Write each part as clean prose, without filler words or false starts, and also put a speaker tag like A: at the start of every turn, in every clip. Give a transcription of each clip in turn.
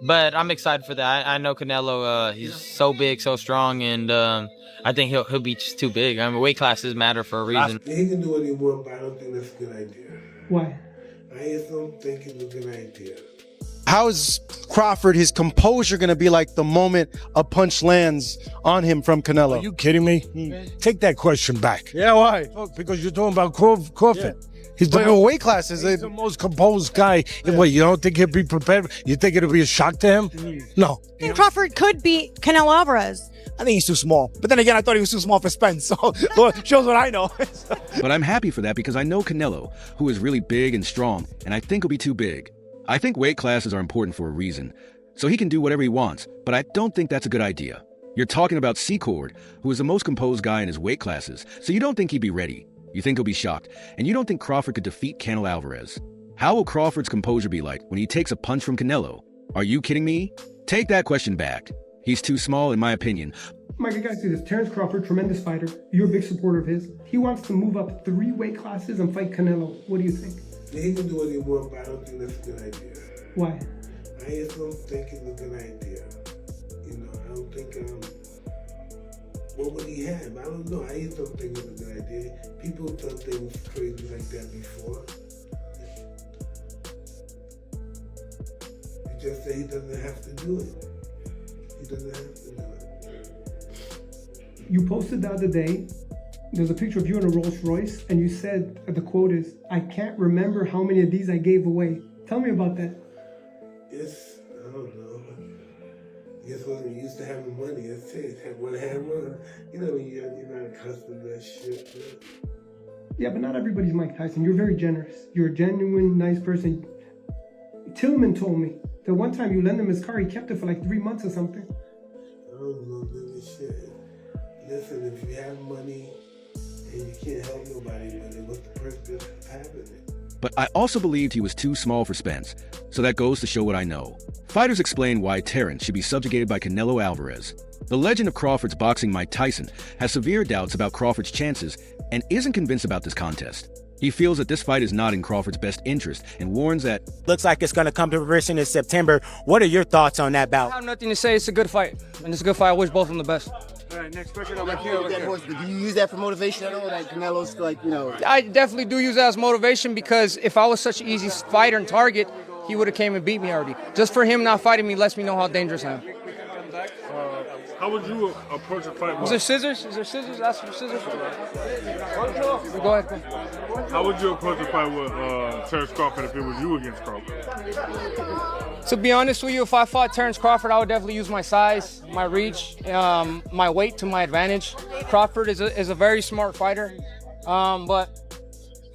A: But I'm excited for that. I know Canelo. He's so big, so strong, and I think he'll be just too big. I mean, weight classes matter for a reason.
B: He can do what he wants, but I don't think that's a good idea.
C: Why?
B: I just don't think it's a good idea.
D: How is Crawford, his composure going to be like the moment a punch lands on him from Canelo?
E: Are you kidding me? Take that question back.
D: Yeah, why?
E: Because you're talking about Crawford.
D: Yeah.
E: He's
D: But
E: the,
D: weight classes,
E: he's the most composed guy. What, you don't think he'll be prepared? You think it'll be a shock to him? No.
F: I think Crawford could beat Canelo Alvarez.
G: I think he's too small. But then again, I thought he was too small for Spence. So shows what I know.
H: But I'm happy for that because I know Canelo, who is really big and strong, and I think he'll be too big. I think weight classes are important for a reason. So he can do whatever he wants, but I don't think that's a good idea. You're talking about Secord, who is the most composed guy in his weight classes, so you don't think he'd be ready. You think he'll be shocked, and you don't think Crawford could defeat Canelo Alvarez. How will Crawford's composure be like when he takes a punch from Canelo? Are you kidding me? Take that question back. He's too small, in my opinion.
C: Mike, I gotta say this. Terence Crawford, tremendous fighter. You're a big supporter of his. He wants to move up 3 weight classes and fight Canelo. What do you think?
B: He can do what he wants, but I don't think that's a good idea.
C: Why?
B: I just don't think it's a good idea. You know, I don't think, what would he have? I don't know. I just don't think it's a good idea. People have done things crazy like that before. It's just that he doesn't have to do it. He doesn't have to do it.
C: You posted the other day, there's a picture of you in a Rolls Royce, and you said, the quote is, "I can't remember how many of these I gave away." Tell me about that.
B: It's, I don't know. I guess when we used to having money, it's changed. When I had one, you know, you're not accustomed to that shit. But...
C: Yeah, but not everybody's Mike Tyson. You're very generous. You're a genuine, nice person. Tillman told me that one time you lent him his car, he kept it for like 3 months or something.
B: I don't know, this shit. Listen, if you have money and you can't help nobody with it, what's the purpose of having it?
H: But I also believed he was too small for Spence, so that goes to show what I know. Fighters explain why Terence should be subjugated by Canelo Alvarez. The legend of Crawford's boxing Mike Tyson has severe doubts about Crawford's chances and isn't convinced about this contest. He feels that this fight is not in Crawford's best interest and warns that
G: Looks like it's going to come to fruition in September. What are your thoughts on that bout?
I: I have nothing to say. It's a good fight. And it's a good fight. I wish both of them the best.
J: All right, next question. Over here. Do you use that for motivation at all? Like Canelo's like, you know.
I: I definitely do use that as motivation because if I was such an easy fighter and target, he would have came and beat me already. Just for him not fighting me lets me know how dangerous I am.
K: How would you approach a fight?
I: Is there scissors? Is there scissors? Ask for scissors. Go ahead.
K: How would you approach a fight with Terence Crawford if it was you against Crawford?
I: To be honest with you, if I fought Terence Crawford, I would definitely use my size, my reach, my weight to my advantage. Crawford is a very smart fighter, but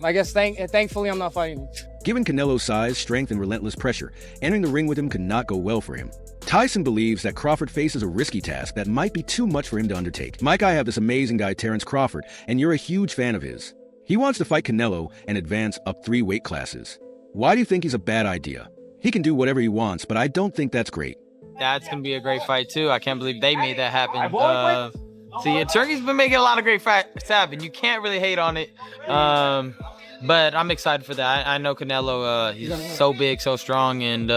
I: I guess thankfully I'm not fighting him.
H: given Canelo's size, strength, and relentless pressure, entering the ring with him could not go well for him. Tyson believes that Crawford faces a risky task that might be too much for him to undertake. Mike, I have this amazing guy, Terence Crawford, and you're a huge fan of his. He wants to fight Canelo and advance up 3 weight classes. Why do you think he's a bad idea? He can do whatever he wants, but I don't think that's great.
A: That's going to be a great fight, too. I can't believe they made that happen. See, Turkey's been making a lot of great fights happen. You can't really hate on it. But I'm excited for that. I know Canelo, he's so big, so strong, and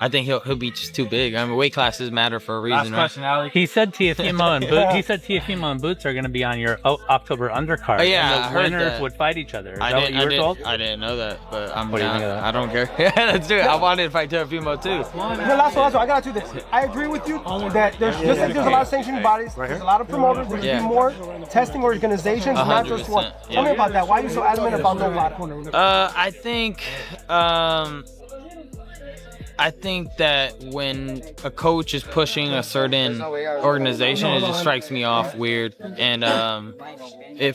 A: I think he'll be just too big. I mean, weight classes matter for a reason,
L: Last question, Ali. He said Teofimo and Boots are going to be on your October undercard.
A: Oh, yeah,
L: and
A: I
L: the
A: heard
L: winners
A: that.
L: would fight each other. Is that what you were told?
A: I didn't know that, but I'm
L: What do you think of that?
A: I don't care. Let's do it. I wanted to fight Teofimo, too.
M: Last one, I gotta do this. I agree with you that there's just like there's a lot of sanctioning bodies, there's a lot of promoters, there should be more testing organizations, not just one.
A: 100%,
M: Tell me about that. Why are you so adamant about no body?
A: I think that when a coach is pushing a certain organization, it just strikes me off weird. And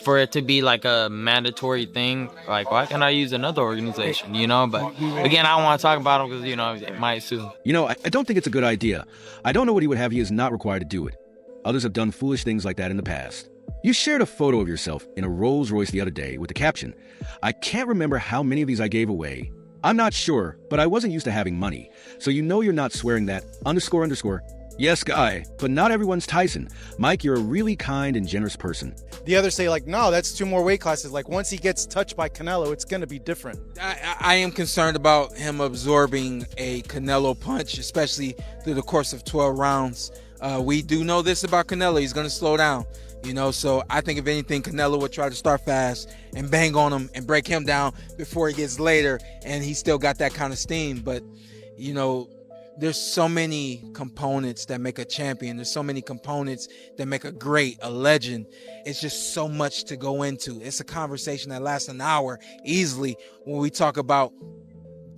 A: for it to be like a mandatory thing, like, why can't I use another organization, you know? But again, I don't want to talk about him because, you know, it might sue.
H: You know, I don't think it's a good idea. I don't know what he would have. He is not required to do it. Others have done foolish things like that in the past. You shared a photo of yourself in a Rolls Royce the other day with the caption, "I can't remember how many of these I gave away. I'm not sure, but I wasn't used to having money." So you know you're not swearing that __ Yes, Guy, but not everyone's Tyson. Mike, you're a really kind and generous person.
D: The others say, like, no, that's 2 more weight classes. Like, once he gets touched by Canelo, it's going to be different.
N: I am concerned about him absorbing a Canelo punch, especially through the course of 12 rounds. We do know this about Canelo. He's going to slow down, you know, so I think if anything, Canelo would try to start fast and bang on him and break him down before he gets later, and he's still got that kind of steam. But, you know, there's so many components that make a champion. There's so many components that make a great, a legend. It's just so much to go into. It's a conversation that lasts an hour easily when we talk about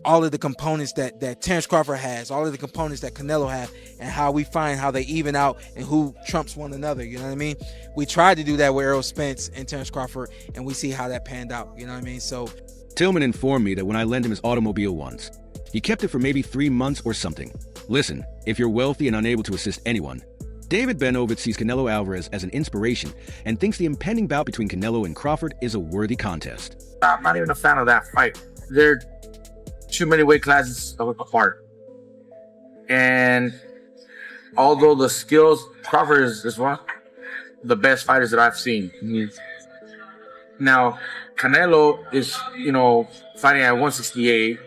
N: all of the components that Terence Crawford has, all of the components that Canelo have, and how we find how they even out and who trumps one another. You know what I mean? We tried to do that with Errol Spence and Terence Crawford, and we see how that panned out. You know what I mean? So
H: Tillman informed me that when I lent him his automobile once, he kept it for maybe 3 months or something. Listen, if you're wealthy and unable to assist anyone, David Benovitz sees Canelo Alvarez as an inspiration and thinks the impending bout between Canelo and Crawford is a worthy contest.
O: I'm not even a fan of that fight. They're too many weight classes apart. And although the skills, Crawford is one of the best fighters that I've seen. Now, Canelo is, you know, fighting at 168.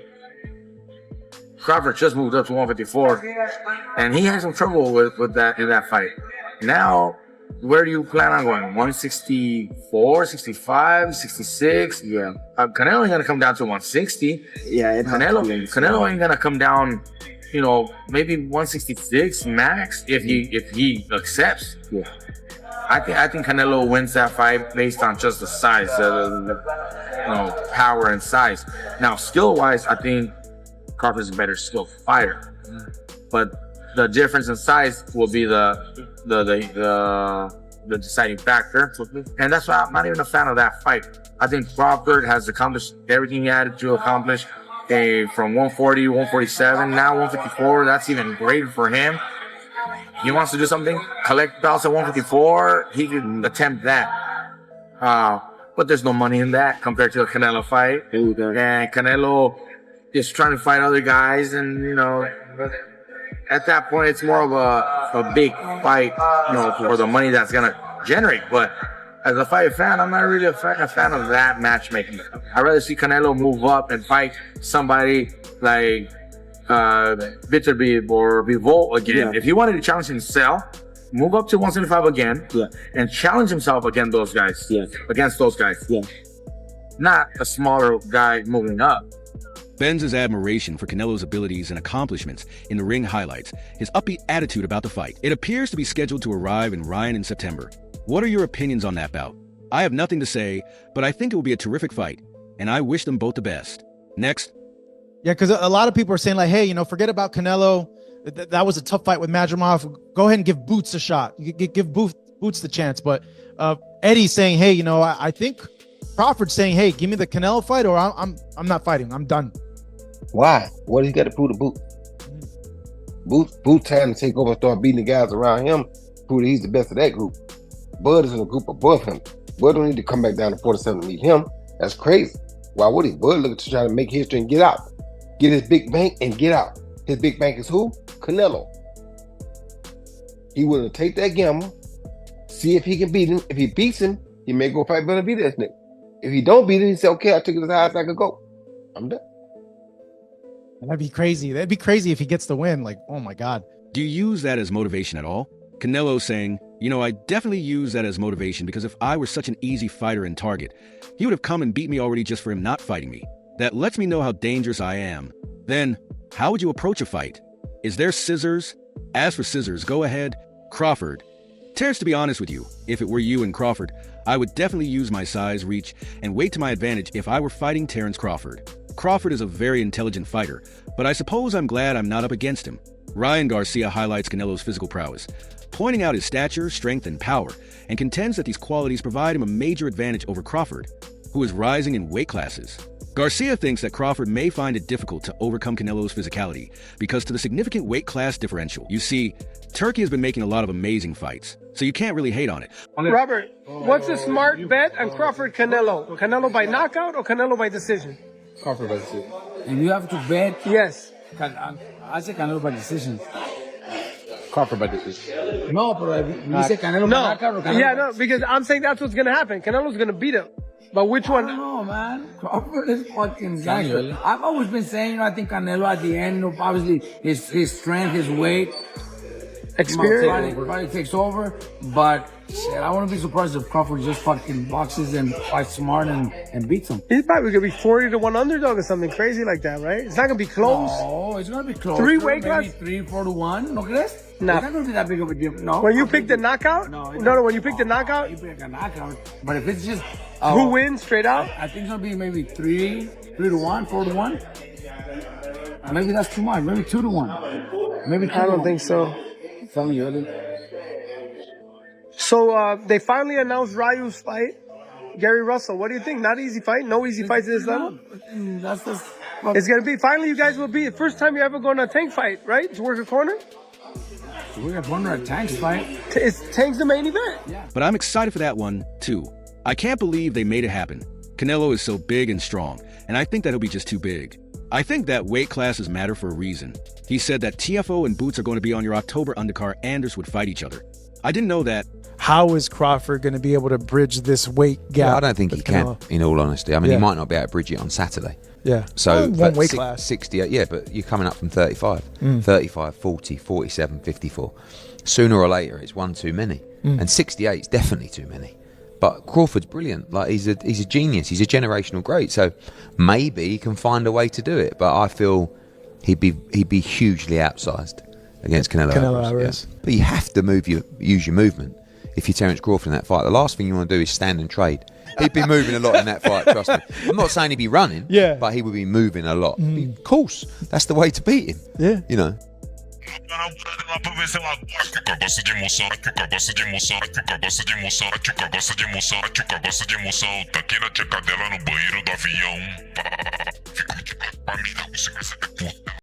O: Crawford just moved up to 154, and he had some trouble with that in that fight. Now, where do you plan on going? 164, 65, 66? Yeah. Canelo ain't gonna come down to 160.
J: Yeah,
O: Canelo ain't gonna come down, you know, maybe 166 max if he accepts.
J: Yeah.
O: I think Canelo wins that fight based on just the size, you know, power and size. Now, skill-wise, I think Crawford's a better skilled fighter, but the difference in size will be the deciding factor, and that's why I'm not even a fan of that fight. I think Crawford has accomplished everything he had to accomplish. From 140, 147, now 154. That's even greater for him. He wants to do something, collect belts at 154. He can attempt that, but there's no money in that compared to a Canelo fight. And Canelo is trying to fight other guys, and you know, at that point, it's more of a big fight, you know, for the money that's gonna generate. But as a fight fan, I'm not really a fan of that matchmaking. I'd rather see Canelo move up and fight somebody like Bitterbeef or Bivol again. Yeah. If he wanted to challenge himself, move up to 175 again, and challenge himself against those guys. Not a smaller guy moving up.
H: Ben's admiration for Canelo's abilities and accomplishments in the ring highlights his upbeat attitude about the fight. It appears to be scheduled to arrive in Ryan in September. What are your opinions on that bout? I have nothing to say, but I think it will be a terrific fight, and I wish them both the best. Next.
P: Yeah, because a lot of people are saying, like, hey, you know, forget about Canelo. That was a tough fight with Madrimov. Go ahead and give Boots a shot. You give Boots the chance. But Eddie's saying, hey, you know, I think Crawford's saying, hey, give me the Canelo fight, or I'm not fighting. I'm done.
Q: Why? What he got to prove to Boots? Boots time to take over and start beating the guys around him. Prove that he's the best of that group. Bud is in a group above him. Bud don't need to come back down to 47 to meet him. That's crazy. Why would he? Bud looking to try to make history and get out. Get his big bank and get out. His big bank is who? Canelo. He willing to take that gamble, see if he can beat him. If he beats him, he may go fight Benavidez next. If he don't beat him, he say, okay, I took it as high as I could go. I'm done.
P: That'd be crazy. That'd be crazy if he gets the win. Like, oh my God.
H: Do you use that as motivation at all? Canelo saying, you know, I definitely use that as motivation because if I were such an easy fighter and target, he would have come and beat me already just for him not fighting me. That lets me know how dangerous I am. Then, how would you approach a fight? Is there scissors? As for scissors, go ahead. Crawford. Terence, to be honest with you, if it were you and Crawford, I would definitely use my size, reach, and weight to my advantage if I were fighting Terence Crawford. Crawford is a very intelligent fighter, but I suppose I'm glad I'm not up against him. Ryan Garcia highlights Canelo's physical prowess, pointing out his stature, strength, and power, and contends that these qualities provide him a major advantage over Crawford, who is rising in weight classes. Garcia thinks that Crawford may find it difficult to overcome Canelo's physicality because to the significant weight class differential. You see, Turkey has been making a lot of amazing fights, so you can't really hate on it.
M: Robert, what's a smart bet on Crawford Canelo? Canelo by knockout or Canelo by decision?
R: Crawford by decision. If you have to bet,
M: yes.
R: I say Canelo by decision.
G: Crawford by decision.
J: No, but you say Canelo
M: No.
J: Canelo.
M: Yeah, no, because I'm saying that's what's gonna happen. Canelo's gonna beat him. But which one?
J: No, man. Crawford is fucking gangster. I've always been saying, I think Canelo at the end, obviously his strength, his weight,
M: experience
J: probably takes over. But shit, I wouldn't be surprised if Crawford just fucking boxes and fights smart and beats him.
M: He's probably gonna be 40-1 underdog or something crazy like that, right? It's not gonna be close.
J: Oh, it's gonna be close.
M: 3 weight class?
J: Maybe 3-4-1. ¿No crees?
M: No.
J: It's not gonna be that big of a deal. No.
M: When you pick the knockout? No, when you pick the knockout?
J: You pick a knockout. But if it's just
M: who wins straight out?
J: I think it's gonna be maybe 3-1, 4-1. Maybe that's too much. Maybe 2-1. Maybe 2-1.
M: I don't think so.
J: Telling you.
M: So they finally announced Ryu's fight. Gary Russell, what do you think? Not easy fight? No easy fights at this level?
J: That's just...
M: It's gonna be, finally you guys will be, the first time you ever go on a Tank fight, right? To work a corner?
J: We're gonna corner a Tank's fight.
M: It's Tank's the main event.
J: Yeah.
H: But I'm excited for that one, too. I can't believe they made it happen. Canelo is so big and strong, and I think that he'll be just too big. I think that weight classes matter for a reason. He said that TFO and Boots are going to be on your October undercard, and would fight each other. I didn't know that.
R: How is Crawford going to be able to bridge this weight gap?
S: Yeah, I don't think he can, in all honesty. I mean, he might not be able to bridge it on Saturday.
R: Yeah.
S: So,
R: one weight class.
S: 68, yeah, but you're coming up from 35. 35, 40, 47, 54. Sooner or later, it's one too many. And 68 is definitely too many. But Crawford's brilliant. Like, he's a genius. He's a generational great. So maybe he can find a way to do it. But I feel he'd be hugely outsized against Canelo Alvarez. Yeah. But you have to use your movement. If you're Terence Crawford in that fight, the last thing you want to do is stand and trade. He'd be moving a lot in that fight, trust me. I'm not saying he'd be running, but he would be moving a lot. Of course, that's the way to beat him.
R: Yeah.
S: You know.